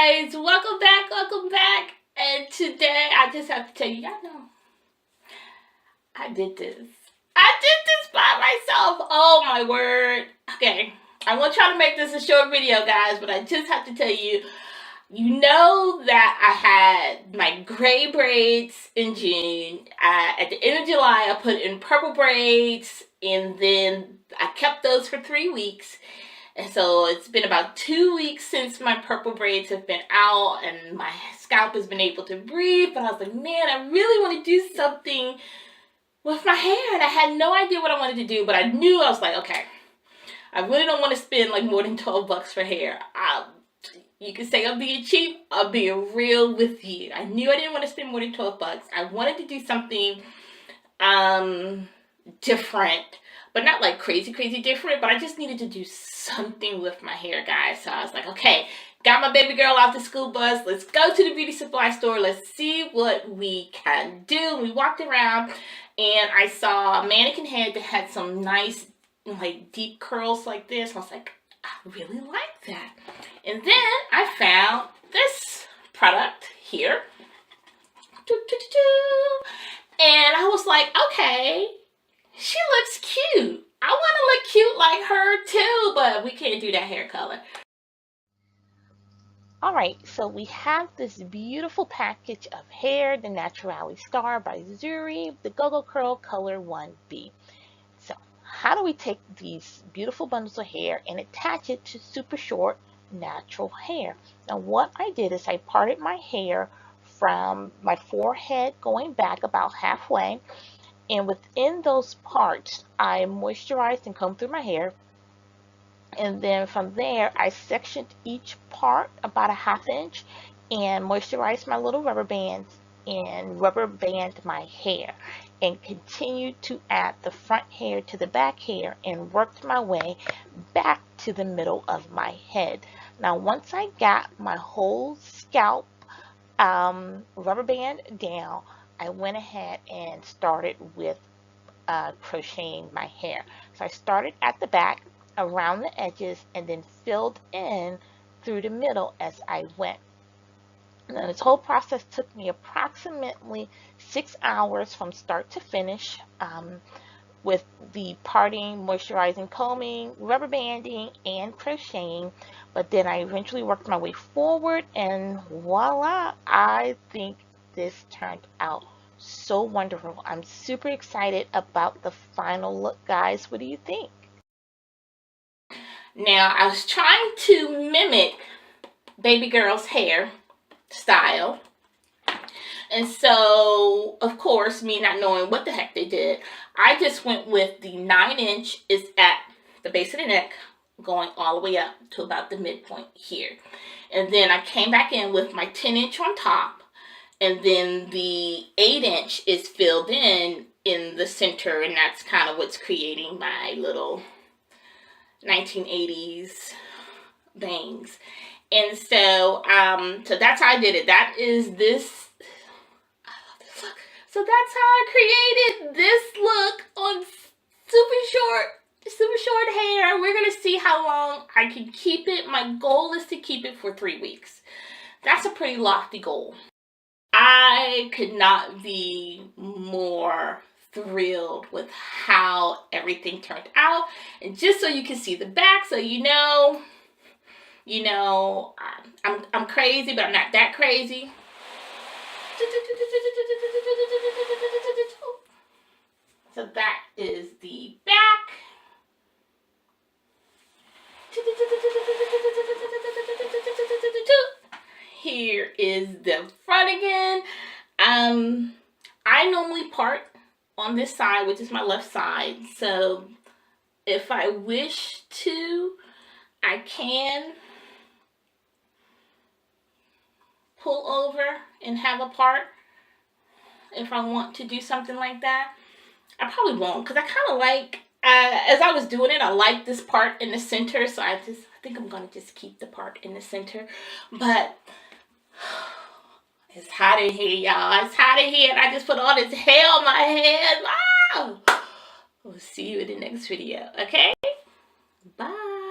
guys, welcome back. And today I just have to tell you, y'all know I did this by myself. Oh my word. Okay, I'm gonna try to make this a short video, guys, but I just have to tell you, you know that I had my gray braids in June. At the end of July, I put in purple braids, and then I kept those for 3 weeks. And so it's been about 2 weeks since my purple braids have been out and my scalp has been able to breathe. But I was like, man, I really want to do something with my hair. And I had no idea what I wanted to do, but I knew, I was like, okay, I really don't want to spend like more than $12 for hair. You can say I'm being cheap, I'm being real with you. I knew I didn't want to spend more than $12. I wanted to do something different, but not like crazy different, but I just needed to do something with my hair, guys. So I was like, okay, got my baby girl off the school bus, let's go to the beauty supply store, let's see what we can do. We walked around and I saw a mannequin head that had some nice like deep curls like this. I was like, I really like that. And then I found this product here. And I was like, okay, she looks cute. I want to look cute like her too, but we can't do that hair color. All right, so we have this beautiful package of hair, the Naturality Star by Zuri, the GoGo Curl Color 1B. So how do we take these beautiful bundles of hair and attach it to super short natural hair? Now what I did is I parted my hair from my forehead going back about halfway, and within those parts I moisturized and combed through my hair, and then from there I sectioned each part about a ½ inch and moisturized my little rubber bands and rubber band my hair, and continued to add the front hair to the back hair and worked my way back to the middle of my head. Now once I got my whole scalp rubber band down, I went ahead and started with crocheting my hair. So I started at the back around the edges and then filled in through the middle as I went. Now this whole process took me approximately 6 hours from start to finish, with the parting, moisturizing, combing, rubber banding, and crocheting. But then I eventually worked my way forward, and voila, I think this turned out so wonderful. I'm super excited about the final look, guys. What do you think? Now I was trying to mimic baby girl's hair style, and so of course, me not knowing what the heck they did, I just went with the 9-inch is at the base of the neck going all the way up to about the midpoint here, and then I came back in with my 10-inch on top, and then the 8-inch is filled in the center, and that's kind of what's creating my little 1980s bangs. And so so that's how I did it. That is this. I love this look. So that's how I created this look on super short hair. We're gonna see how long I can keep it. My goal is to keep it for 3 weeks. That's a pretty lofty goal. I could not be more thrilled with how everything turned out. And just so you can see the back, so you know, I'm crazy, but I'm not that crazy. So that is the back. Here is the front again. I normally part on this side, which is my left side. So if I wish to, I can pull over and have a part if I want to do something like that. I probably won't, because I kind of like, as I was doing it, I like this part in the center, so I think I'm going to just keep the part in the center. But it's hot in here, y'all. It's hot in here, and I just put all this hair on my head. Wow! We'll see you in the next video, okay? Bye.